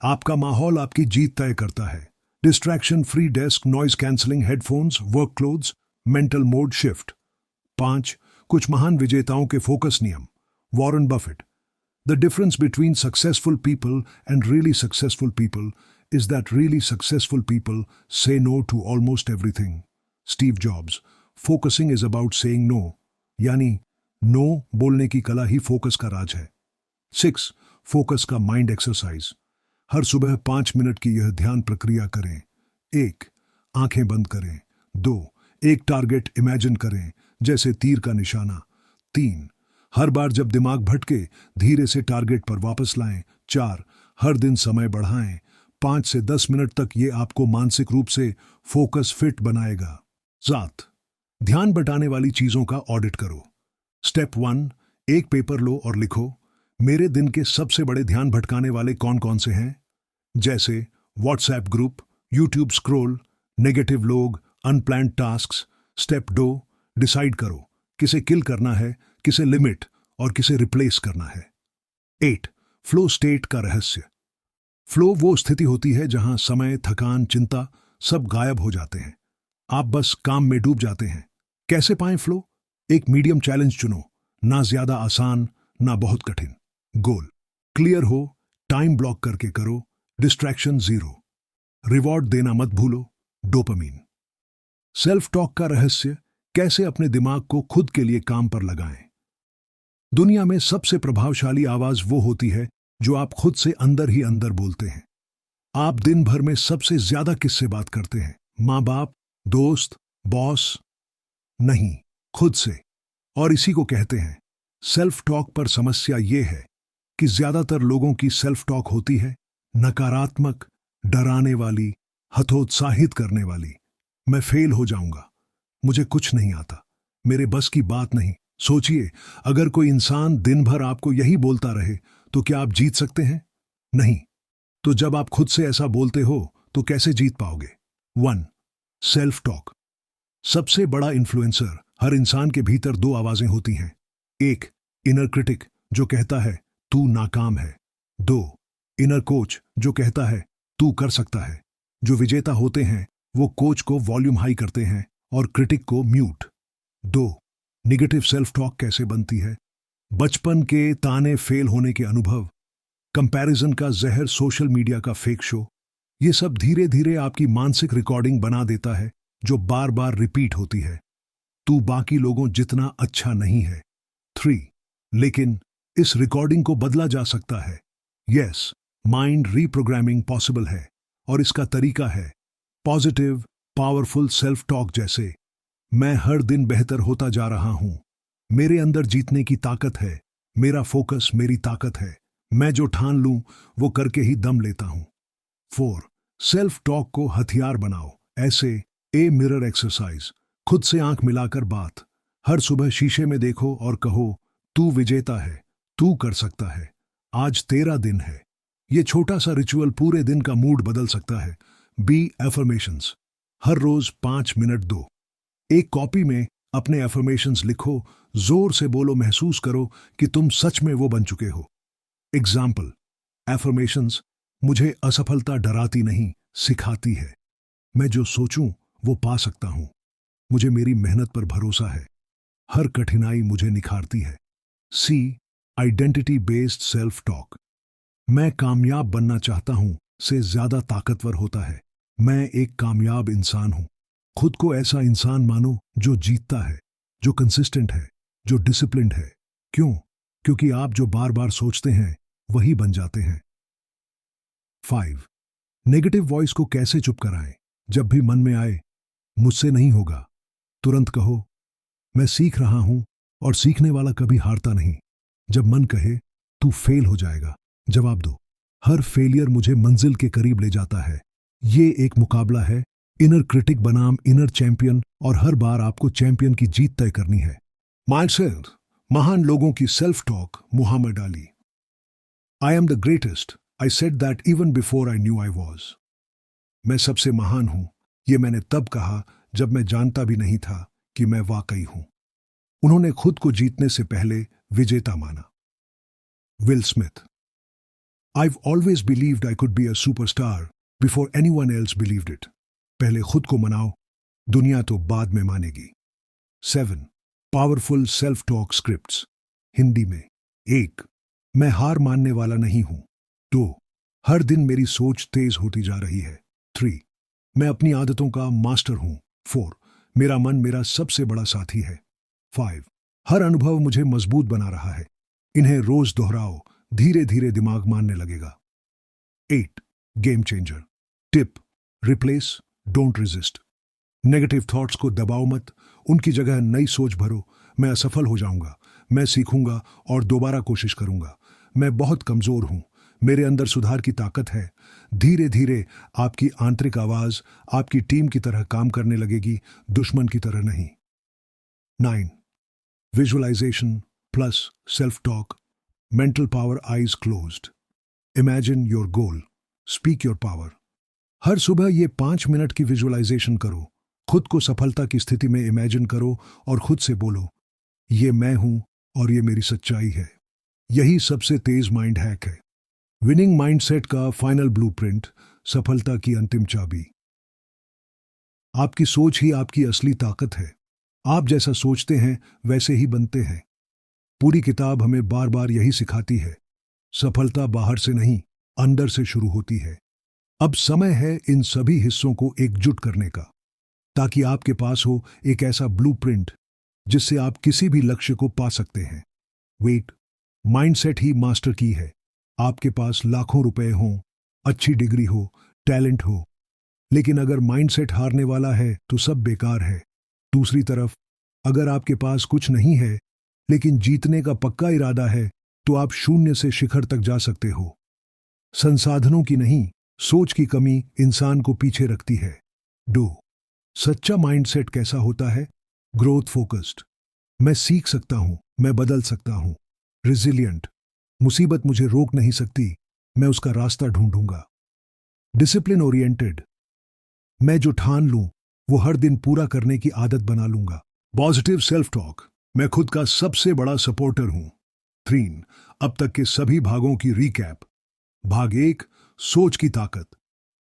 आपका माहौल आपकी जीत तय करता है। Distraction free desk, noise cancelling headphones, work clothes, mental mode shift. 5. कुछ महान विजेताओं के फोकस नियम। Warren Buffett, the difference between successful people and really successful people is that really successful people say no to almost everything. Steve Jobs, focusing is about saying no, यानी no बोलने की कला ही focus का राज है। 6. Focus का mind exercise, हर सुबह 5 minute की यह ध्यान प्रक्रिया करें। 1. आंखें बंद करें। 2. एक टारगेट इमेजिन करें जैसे तीर का निशाना। 3. हर बार जब दिमाग भटके धीरे से टारगेट पर वापस लाएं। 4. हर दिन समय बढ़ाएं 5 से 10 मिनट तक, ये आपको मानसिक रूप से फोकस फिट बनाएगा। 7. ध्यान बटाने वाली चीजों का ऑडिट करो। स्टेप 1, एक पेपर लो और लिखो, मेरे दिन के सबसे बड़े ध्यान भटकाने वाले कौन कौन से हैं? जैसे WhatsApp group, YouTube scroll, negative लोग, अनप्लान्ड टास्क्स। स्टेप 2, डिसाइड करो किसे किल करना है, किसे लिमिट और किसे रिप्लेस करना है। 8. फ्लो स्टेट का रहस्य, फ्लो वो स्थिति होती है जहां समय, थकान, चिंता सब गायब हो जाते हैं, आप बस काम में डूब जाते हैं। कैसे पाएं फ्लो? एक मीडियम चैलेंज चुनो, ना ज्यादा आसान ना बहुत कठिन। गोल क्लियर हो, टाइम ब्लॉक करके करो, डिस्ट्रैक्शन जीरो, रिवॉर्ड देना मत भूलो, डोपामीन। सेल्फ टॉक का रहस्य, कैसे अपने दिमाग को खुद के लिए काम पर लगाएं। दुनिया में सबसे प्रभावशाली आवाज वो होती है जो आप खुद से अंदर ही अंदर बोलते हैं। आप दिन भर में सबसे ज्यादा किससे बात करते हैं? माँ बाप, दोस्त, बॉस? नहीं, खुद से। और इसी को कहते हैं सेल्फ टॉक। पर समस्या यह है कि ज्यादातर लोगों की सेल्फ टॉक होती है नकारात्मक, डराने वाली, हतोत्साहित करने वाली। मैं फेल हो जाऊंगा, मुझे कुछ नहीं आता, मेरे बस की बात नहीं। सोचिए, अगर कोई इंसान दिन भर आपको यही बोलता रहे तो क्या आप जीत सकते हैं? नहीं। तो जब आप खुद से ऐसा बोलते हो तो कैसे जीत पाओगे? 1. Self talk. सबसे बड़ा इन्फ्लुएंसर। हर इंसान के भीतर दो आवाजें होती हैं। एक, इनर क्रिटिक जो कहता है तू नाकाम है। 2, इनर कोच जो कहता है तू कर सकता है। जो विजेता होते हैं वो कोच को वॉल्यूम हाई करते हैं और क्रिटिक को म्यूट। 2. निगेटिव सेल्फ टॉक कैसे बनती है? बचपन के ताने, फेल होने के अनुभव, कंपैरिजन का जहर, सोशल मीडिया का फेक शो, ये सब धीरे धीरे आपकी मानसिक रिकॉर्डिंग बना देता है जो बार बार रिपीट होती है। तू बाकी लोगों जितना अच्छा नहीं है। 3. लेकिन इस रिकॉर्डिंग को बदला जा सकता है। यस, माइंड रीप्रोग्रामिंग पॉसिबल है और इसका तरीका है पॉजिटिव पावरफुल सेल्फ टॉक जैसे मैं हर दिन बेहतर होता जा रहा हूं, मेरे अंदर जीतने की ताकत है, मेरा फोकस मेरी ताकत है, मैं जो ठान लूं वो करके ही दम लेता हूं। 4. सेल्फ टॉक को हथियार बनाओ। ऐसे ए मिरर एक्सरसाइज। खुद से आंख मिलाकर बात। हर सुबह शीशे में देखो और कहो तू विजेता है, तू कर सकता है, आज तेरा दिन है। ये छोटा सा रिचुअल पूरे दिन का मूड बदल सकता है। B affirmations. हर रोज 5 मिनट दो। एक कॉपी में अपने एफर्मेशंस लिखो, जोर से बोलो, महसूस करो कि तुम सच में वो बन चुके हो। एग्जाम्पल, एफर्मेशंस, मुझे असफलता डराती नहीं, सिखाती है। मैं जो सोचूं वो पा सकता हूं। मुझे मेरी मेहनत पर भरोसा है। हर कठिनाई मुझे निखारती है। सी, आइडेंटिटी बेस्ड सेल्फ टॉक। मैं कामयाब बनना चाहता हूं से ज्यादा ताकतवर होता है मैं एक कामयाब इंसान हूं। खुद को ऐसा इंसान मानो जो जीतता है, जो कंसिस्टेंट है, जो डिसिप्लिन्ड है। क्यों? क्योंकि आप जो बार बार सोचते हैं वही बन जाते हैं। 5. नेगेटिव वॉइस को कैसे चुप कराएं? जब भी मन में आए मुझसे नहीं होगा, तुरंत कहो मैं सीख रहा हूं और सीखने वाला कभी हारता नहीं। जब मन कहे तू फेल हो जाएगा, जवाब दो हर फेलियर मुझे मंजिल के करीब ले जाता है। ये एक मुकाबला है, इनर क्रिटिक बनाम इनर चैंपियन, और हर बार आपको चैंपियन की जीत तय करनी है। माइसेल्फ। महान लोगों की self talk. Muhammad Ali. I am the greatest, I said that even before I knew I was. मैं सबसे महान हूं, ये मैंने तब कहा जब मैं जानता भी नहीं था कि मैं वाकई हूं। उन्होंने खुद को जीतने से पहले विजेता माना। Will Smith. I've always believed I could be a superstar before anyone else believed it. पहले खुद को मनाओ, दुनिया तो बाद में मानेगी। 7. Powerful self-talk scripts. हिंदी में। 1. मैं हार मानने वाला नहीं हूं। 2. हर दिन मेरी सोच तेज होती जा रही है। 3. मैं अपनी आदतों का मास्टर हूं। 4. मेरा मन मेरा सबसे बड़ा साथी है। 5. हर अनुभव मुझे मजबूत बना रहा है। इन्हें रोज दोहराओ, धीरे धीरे दिमाग मानने लगेगा। 8. Game changer tip. Replace, don't resist. Negative thoughts को दबाओ मत, उनकी जगह नई सोच भरो। मैं असफल हो जाऊंगा, मैं सीखूंगा और दोबारा कोशिश करूंगा। मैं बहुत कमजोर हूं, मेरे अंदर सुधार की ताकत है। धीरे धीरे आपकी आंतरिक आवाज आपकी टीम की तरह काम करने लगेगी, दुश्मन की तरह नहीं। 9. Visualisation plus self talk. Mental power, eyes closed. Imagine your goal. Speak your power. हर सुबह ये 5 मिनट की विजुअलाइजेशन करो। खुद को सफलता की स्थिति में इमेजिन करो और खुद से बोलो ये मैं हूं और ये मेरी सच्चाई है। यही सबसे तेज माइंड हैक है। विनिंग माइंडसेट का फाइनल ब्लूप्रिंट, सफलता की अंतिम चाबी। आपकी सोच ही आपकी असली ताकत है। आप जैसा सोचते हैं वैसे ही बनते हैं। पूरी किताब हमें बार बार यही सिखाती है, सफलता बाहर से नहीं, अंदर से शुरू होती है। अब समय है इन सभी हिस्सों को एकजुट करने का, ताकि आपके पास हो एक ऐसा ब्लूप्रिंट जिससे आप किसी भी लक्ष्य को पा सकते हैं। वेट, माइंडसेट ही मास्टर की है। आपके पास लाखों रुपए हों, अच्छी डिग्री हो, टैलेंट हो, लेकिन अगर माइंडसेट हारने वाला है तो सब बेकार है। दूसरी तरफ, अगर आपके पास कुछ नहीं है लेकिन जीतने का पक्का इरादा है तो आप शून्य से शिखर तक जा सकते हो। संसाधनों की नहीं, सोच की कमी इंसान को पीछे रखती है। डू सच्चा माइंडसेट कैसा होता है? ग्रोथ फोकस्ड, मैं सीख सकता हूं, मैं बदल सकता हूं। रिजिलियंट, मुसीबत मुझे रोक नहीं सकती, मैं उसका रास्ता ढूंढूंगा। डिसिप्लिन ओरिएंटेड, मैं जो ठान लूं वो हर दिन पूरा करने की आदत बना लूंगा। पॉजिटिव सेल्फ टॉक, मैं खुद का सबसे बड़ा सपोर्टर हूं। 3 अब तक के सभी भागों की रिकैप। भाग 1, सोच की ताकत।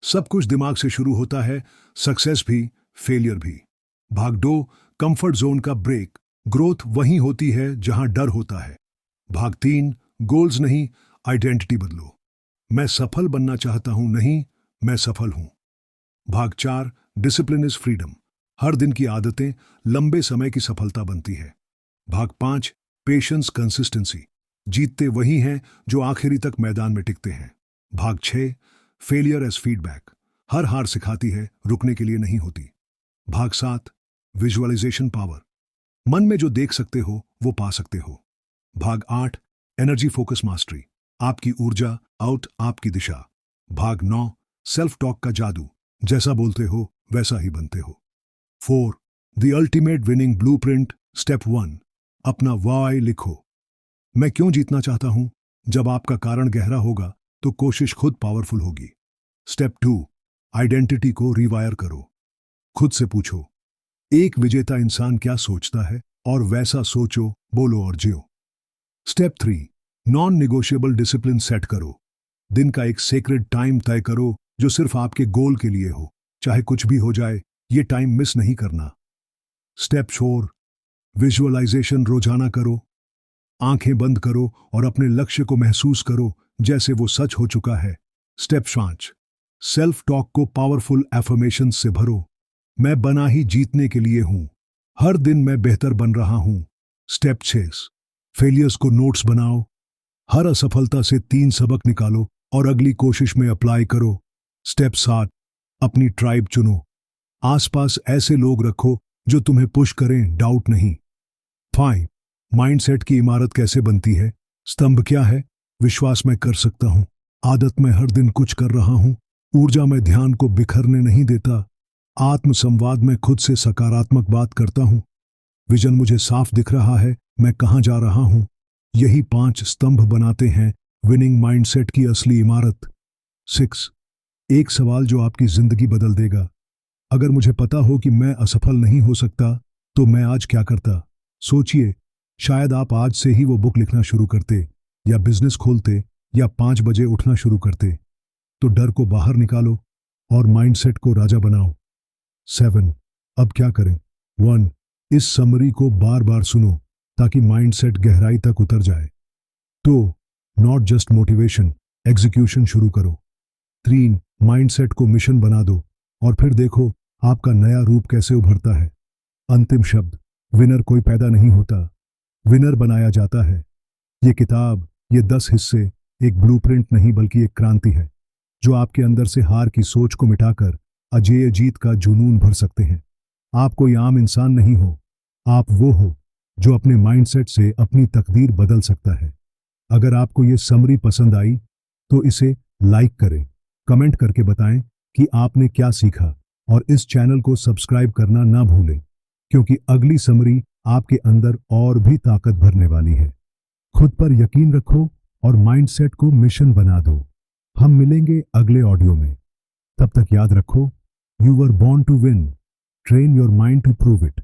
सब कुछ दिमाग से शुरू होता है, सक्सेस भी, फेलियर भी। भाग 2, कंफर्ट जोन का ब्रेक। ग्रोथ वहीं होती है जहां डर होता है। भाग 3, गोल्स नहीं, आइडेंटिटी बदलो। मैं सफल बनना चाहता हूं नहीं, मैं सफल हूं। भाग 4, डिसिप्लिन इज फ्रीडम। हर दिन की आदतें लंबे समय की सफलता बनती है। भाग 5, पेशेंस कंसिस्टेंसी। जीतते वही हैं जो आखिरी तक मैदान में टिकते हैं। भाग 6, फेलियर एज फीडबैक। हर हार सिखाती है, रुकने के लिए नहीं होती। भाग 7, विजुअलाइजेशन पावर। मन में जो देख सकते हो वो पा सकते हो। भाग 8, एनर्जी फोकस मास्टरी। आपकी ऊर्जा आउट, आपकी दिशा। भाग 9, सेल्फ टॉक का जादू। जैसा बोलते हो वैसा ही बनते हो। 4, the ultimate winning blueprint. Step 1, अपना वाई लिखो। मैं क्यों जीतना चाहता हूं? जब आपका कारण गहरा होगा तो कोशिश खुद पावरफुल होगी। स्टेप 2, आइडेंटिटी को रिवायर करो। खुद से पूछो, एक विजेता इंसान क्या सोचता है, और वैसा सोचो, बोलो और जियो। Step 3, non negotiable discipline set करो। दिन का एक सेक्रेड टाइम तय करो जो सिर्फ आपके गोल के लिए हो। चाहे कुछ भी हो जाए, ये टाइम मिस नहीं करना। स्टेप 4, विजुअलाइजेशन रोजाना करो। आंखें बंद करो और अपने लक्ष्य को महसूस करो जैसे वो सच हो चुका है। स्टेप 5, सेल्फ टॉक को पावरफुल एफर्मेशन से भरो। मैं बना ही जीतने के लिए हूं, हर दिन मैं बेहतर बन रहा हूं। स्टेप 6, फेलियर्स को नोट्स बनाओ। हर असफलता से 3 सबक निकालो और अगली कोशिश में अप्लाई करो। स्टेप 7, अपनी ट्राइब चुनो। आसपास ऐसे लोग रखो जो तुम्हें पुश करें, डाउट नहीं। 5, माइंडसेट की इमारत कैसे बनती है? स्तंभ क्या है? विश्वास मैं कर सकता हूं, आदत मैं हर दिन कुछ कर रहा हूं, ऊर्जा मैं ध्यान को बिखरने नहीं देता, आत्म संवाद में खुद से सकारात्मक बात करता हूं, विजन मुझे साफ दिख रहा है, मैं कहां जा रहा हूं। यही 5 स्तंभ बनाते हैं विनिंग माइंडसेट की असली इमारत। 6, एक सवाल जो आपकी जिंदगी बदल देगा। अगर मुझे पता हो कि मैं असफल नहीं हो सकता तो मैं आज क्या करता? सोचिए, शायद आप आज से ही वो बुक लिखना शुरू करते, या बिजनेस खोलते, या 5 बजे उठना शुरू करते। तो डर को बाहर निकालो और माइंडसेट को राजा बनाओ। 7, अब क्या करें? 1, इस समरी को बार बार सुनो ताकि माइंडसेट गहराई तक उतर जाए। तो नॉट जस्ट मोटिवेशन, एग्जीक्यूशन शुरू करो। 3, माइंडसेट को मिशन बना दो और फिर देखो आपका नया रूप कैसे उभरता है। अंतिम शब्द, विनर कोई पैदा नहीं होता, विनर बनाया जाता है। ये किताब, ये 10 हिस्से एक ब्लूप्रिंट नहीं बल्कि एक क्रांति है जो आपके अंदर से हार की सोच को मिटाकर अजेय जीत का जुनून भर सकते हैं। आप कोई आम इंसान नहीं हो, आप वो हो जो अपने माइंडसेट से अपनी तकदीर बदल सकता है। अगर आपको ये समरी पसंद आई तो इसे लाइक करें, कमेंट करके बताएं कि आपने क्या सीखा, और इस चैनल को सब्सक्राइब करना ना भूलें क्योंकि अगली समरी आपके अंदर और भी ताकत भरने वाली है। खुद पर यकीन रखो और माइंडसेट को मिशन बना दो। हम मिलेंगे अगले ऑडियो में। तब तक याद रखो, you were born to win, train your mind to prove it.